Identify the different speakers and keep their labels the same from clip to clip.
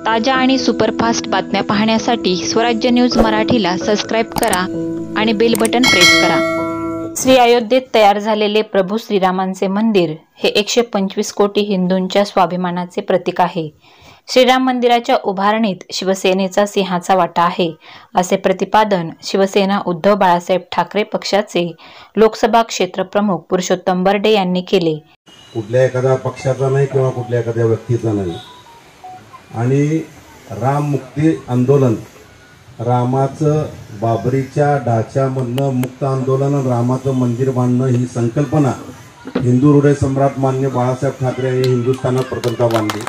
Speaker 1: ताज्या आणि सुपरफास्ट बातम्या पाहण्यासाठी स्वराज्य न्यूज मराठीला सबस्क्राईब करा आणि बेल बटन प्रेस करा। श्री अयोध्येत तयार झालेले प्रभू श्रीरामांचे मंदिर हे 125 कोटी हिंदूंच्या स्वाभिमानाचे प्रतीक आहे। श्रीराम मंदिराच्या उभारणीत शिवसेनेचा सिंहाचा वाटा आहे, असे प्रतिपादन शिवसेना उद्धव बाळासाहेब ठाकरे पक्षाचे लोकसभा क्षेत्र प्रमुख पुरुषोत्तम बर्डे यांनी केले।
Speaker 2: कुठल्या एखाद्या पक्षाचा नाही किंवा कुठल्या एखाद्या व्यक्तीचा नाही, आणि राम मुक्ती आंदोलन, रामाचं बाबरीच्या ढाच्यामधनं मुक्त आंदोलन, रामाचं मंदिर बांधणं ही संकल्पना हिंदू हृदय सम्राट मान्य बाळासाहेब ठाकरे यांनी हिंदुस्थानात प्रथमतः बांधली।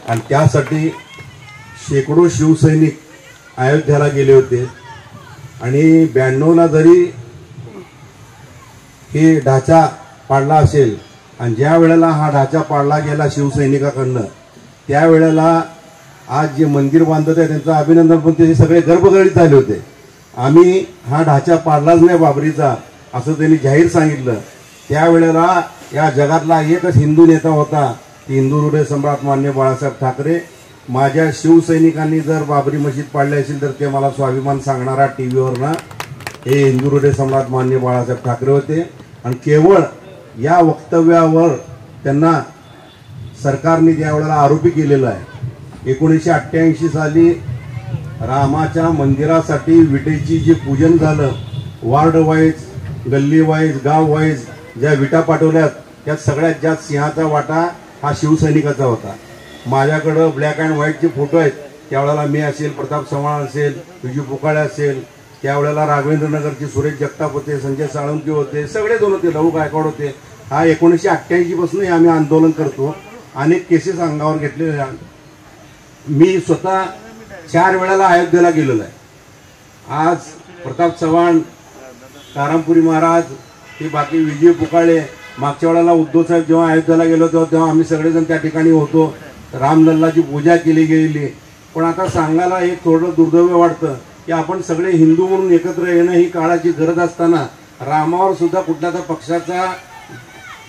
Speaker 2: आणि त्यासाठी शेकडो शिवसैनिक अयोध्येला गेले होते। आणि 92ला जरी हे ढाचा पाडला असेल, आणि ज्या वेळेला हा ढाचा पाडला गेला शिवसैनिकाकडनं, त्यावेळेला आज जे मंदिर बांधत आहे त्यांचं अभिनंदन, पण ते सगळे गर्भगडीत झाले होते। आम्ही हा ढाचा पाडलाच नाही बाबरीचा, असं त्यांनी जाहीर सांगितलं। त्यावेळेला या जगातला एकच हिंदू नेता होता, की हिंदू हृदय सम्राट मान्य बाळासाहेब ठाकरे। माझ्या शिवसैनिकांनी जर बाबरी मशीद पाडली असेल तर ते मला स्वाभिमान सांगणारा टीव्हीवरनं हे हिंदू हृदय सम्राट मान्य बाळासाहेब ठाकरे होते। आणि केवळ या वक्तव्यावर त्यांना सरकारने त्यावेळेला आरोपी केलेला आहे। 1988 साली रामाच्या मंदिरासाठी विटेची जे पूजन झालं, वार्ड वाईज, गल्ली वाईज, गाव वाईज ज्या विटा पाठवल्यात, त्यात सगळ्यात जास्त सिंहाचा वाटा हा शिवसैनिकाचा होता। माझ्याकडं ब्लॅक अँड व्हाईटचे फोटो आहेत। त्यावेळेला मी असेल, प्रताप चव्हाण असेल, विजू पुकाळे असेल, त्यावेळेला राघवेंद्रनगरचे सुरेश जगताप होते, संजय साळुंके होते, सगळे दोन होते, लहू गायकवाड होते। हा 1988 पासून आम्ही आंदोलन करतो। अनेक केसेस अंगावर घेतलेल्या। मी स्वतः 4 वेळेला अयोध्येला गेलेलो आहे। आज प्रताप चव्हाण, कारामपुरी महाराज, हे बाकी विजय पुकाळे, मागच्या वेळेला उद्धव साहेब जेव्हा अयोध्येला गेलो होतो तेव्हा आम्ही सगळेजण त्या ठिकाणी होतो। रामलल्लाची पूजा केली गेलेली। पण आता सांगायला एक थोडं दुर्दैव वाटतं की आपण सगळे हिंदू म्हणून एकत्र येणं ही काळाची गरज असताना रामावर सुद्धा कुठल्या पक्षाचा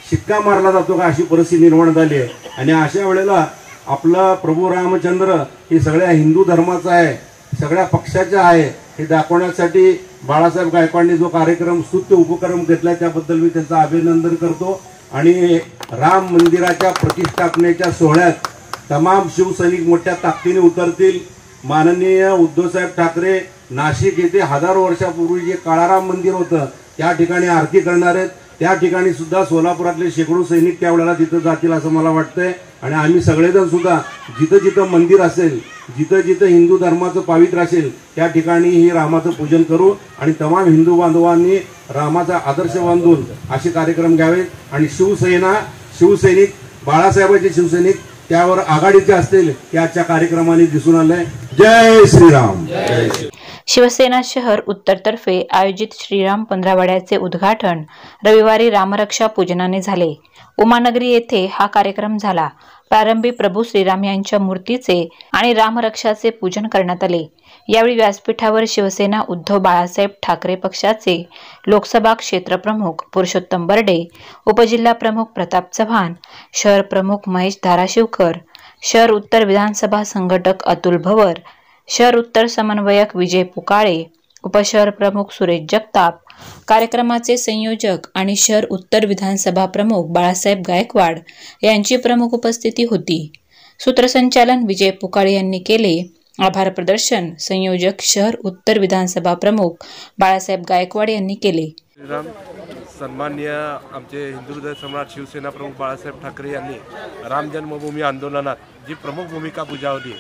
Speaker 2: शिक्का मारला जातो का, अशी परिस्थिती निर्माण झाली आहे। आणि अशा वेळेला आपला प्रभू रामचंद्र हे सगळ्या हिंदू धर्माचा आहे, सगळ्या पक्षाचा आहे, हे दाखवण्यासाठी बाळासाहेब गायकवाडने जो कार्यक्रम, स्तुत्य उपक्रम घेतला, त्याबद्दल मी त्यांचं अभिनंदन करतो। आणि राम मंदिराच्या प्रतिष्ठापनेच्या सोहळ्यात तमाम शिवसैनिक मोठ्या ताकदीने उतरतील। माननीय उद्धवसाहेब ठाकरे नाशिक येथे हजारो वर्षापूर्वी जे काळाराम मंदिर होतं त्या ठिकाणी आरती करणार आहेत। त्या ठिकाणी सुद्धा सोलापुरातले शेकडो सैनिक त्यावेळेला तिथं जातील असं मला वाटतंय। आणि आम्ही सगळेजण सुद्धा जिथं जिथं मंदिर असेल, जिथं जिथं हिंदू धर्माचं पावित्र्य असेल, त्या ठिकाणी ही रामाचं पूजन करू आणि तमाम हिंदू बांधवांनी रामाचा आदर्श बांधून असे कार्यक्रम घ्यावेत। आणि शिवसैनिक, बाळासाहेबांचे शिवसैनिक त्यावर आघाडीचे असतील, याच्या कार्यक्रमाने दिसून आलंय। जय श्रीराम।
Speaker 1: शिवसेना शहर उत्तरतर्फे आयोजित श्रीराम पंधरवड्याचे उद्घाटन रविवारी रामरक्षा पूजनाने झाले। उमानगरी येथे हा कार्यक्रम झाला। प्रारंभी प्रभू श्रीराम यांच्या मूर्तीचे आणि रामरक्षाचे पूजन करण्यात आले। यावेळी व्यासपीठावर शिवसेना उद्धव बाळासाहेब ठाकरे पक्षाचे लोकसभा क्षेत्र प्रमुख पुरुषोत्तम बर्डे, उपजिल्हा प्रमुख प्रताप चव्हाण, शहर प्रमुख महेश धाराशिवकर, शहर उत्तर विधानसभा संघटक अतुल भवर, शहर उत्तर समन्वयक विजय पुकाळे, उपशहर प्रमुख सुरेश जगताप, कार्यक्रमाचे संयोजक आणि शहर उत्तर विधानसभा प्रमुख बाळासाहेब गायकवाड यांची प्रमुख उपस्थिती होती। सूत्रसंचालन विजय पुकाळे यांनी केले। आभार प्रदर्शन संयोजक शहर उत्तर विधानसभा प्रमुख बाळासाहेब गायकवाड यांनी केले।
Speaker 3: सन्माननीय आमचे हिंदू हृदय सम्राट शिवसेना प्रमुख बाळासाहेब ठाकरे यांनी राम जन्मभूमी आंदोलनात जी प्रमुख भूमिका बजावली,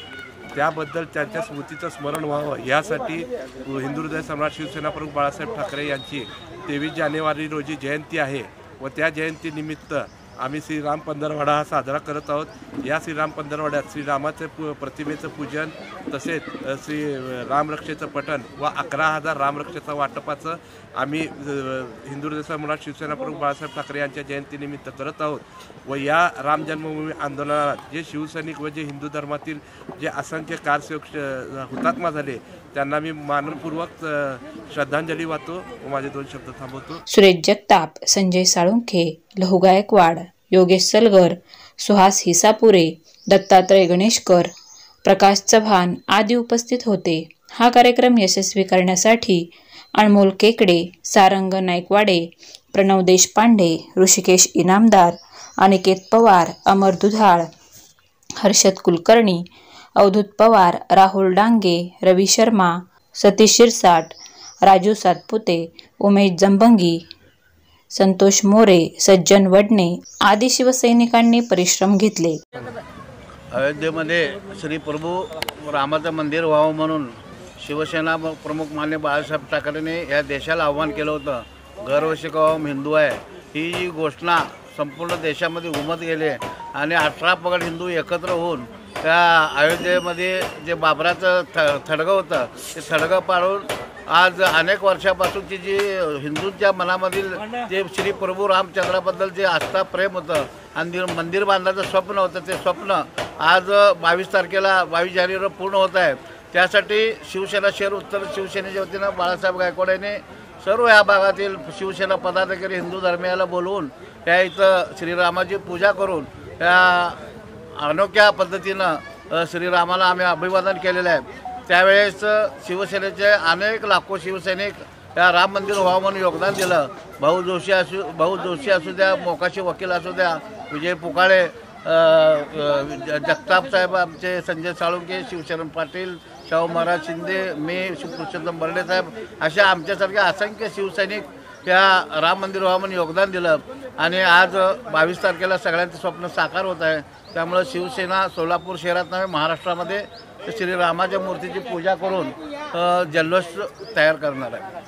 Speaker 3: त्याबद्दल त्यांच्या स्मृतीचं स्मरण व्हावं यासाठी हिंदू हृदय सम्राट शिवसेना प्रमुख बाळासाहेब ठाकरे यांची 23 जानेवारी रोजी जयंती आहे व त्या जयंतीनिमित्त आम्ही श्रीराम पंधरवडा हा साजरा करत आहोत। या श्रीराम पंधरवड्यात श्रीरामाचे प्रतिमेचं पूजन, तसेच श्री रामरक्षेचं पठण व 11,000 रामरक्षेचं वाटपाचं आम्ही हिंदू हृदय सम्राट शिवसेना प्रमुख बाळासाहेब ठाकरे यांच्या जयंतीनिमित्त करत आहोत। व या राम जन्मभूमी आंदोलनात जे शिवसैनिक व जे हिंदू धर्मातील जे असंख्य कारसेवक हुतात्मा झाले त्यांना मी मानपूर्वक श्रद्धांजली वाहतो व माझे 2 शब्द थांबवतो।
Speaker 1: सुरेश जगताप, संजय साळुंखे, लहू गायकवाड, योगेश सलगर, सुहास हिसापुरे, दत्तात्रय गणेशकर, प्रकाश चव्हाण आदी उपस्थित होते। हा कार्यक्रम यशस्वी करण्यासाठी अनमोल केकडे, सारंग नाईकवाडे, प्रणव देशपांडे, ऋषिकेश इनामदार, अनिकेत पवार, अमर दुधाळ, हर्षद कुलकर्णी, अवधूत पवार, राहुल डांगे, रवी शर्मा, सतीश शिरसाट, राजू सातपुते, उमेश जंबंगी, संतोष मोरे, सज्जन वडणे आदी शिवसैनिकांनी परिश्रम घेतले।
Speaker 4: अयोध्येमध्ये श्री प्रभू रामाचं मंदिर व्हावं म्हणून शिवसेना प्रमुख मान्य बाळासाहेब ठाकरेंनी या देशाला आव्हान केलं होतं। गर्वशिकावम हिंदू आहे ही जी घोषणा संपूर्ण देशामध्ये घुमत गेली आणि 18 पगड हिंदू एकत्र होऊन त्या अयोध्येमध्ये जे बाबराचं थडगं होतं ते थडगं पाडून आज अनेक वर्षापासूनची जी हिंदूंच्या मनामधील जे श्री प्रभू रामचंद्राबद्दल जे आस्था प्रेम होतं आणि मंदिर बांधायचं स्वप्न होतं ते स्वप्न आज 22 तारखेला 22 जानेवारीला पूर्ण होत आहे। त्यासाठी शिवसेना शहर उत्तर शिवसेनेच्या वतीनं बाळासाहेब गायकवाड यांनी सर्व या भागातील शिवसेना पदाधिकारी हिंदू धर्मीयाला बोलवून त्या इथं श्रीरामाची पूजा करून त्या अनोख्या पद्धतीनं श्रीरामाला आम्ही अभिवादन केलेलं आहे। त्यावेळेस शिवसेनेचे अनेक लाखो शिवसैनिक या राम मंदिर व्हावं म्हणून योगदान दिलं। भाऊ जोशी असू द्या, मोकाशी वकील असू द्या, विजय पुकाळे, जगताप साहेब, आमचे संजय साळुंके, शिवशरण पाटील, शाहू महाराज शिंदे, मी पुरुषोत्तम बर्डे साहेब अशा आमच्यासारख्या असंख्य शिवसैनिक या राम मंदिर व्हावं म्हणून योगदान दिलं आणि आज 22 तारखेला सगळ्यांचं स्वप्न साकार होत आहे। त्यामुळे शिवसेना सोलापूर शहरात नव्हे महाराष्ट्रामध्ये श्रीरामाच्या मूर्तीची पूजा करून जल्लोष तयार करणार आहे।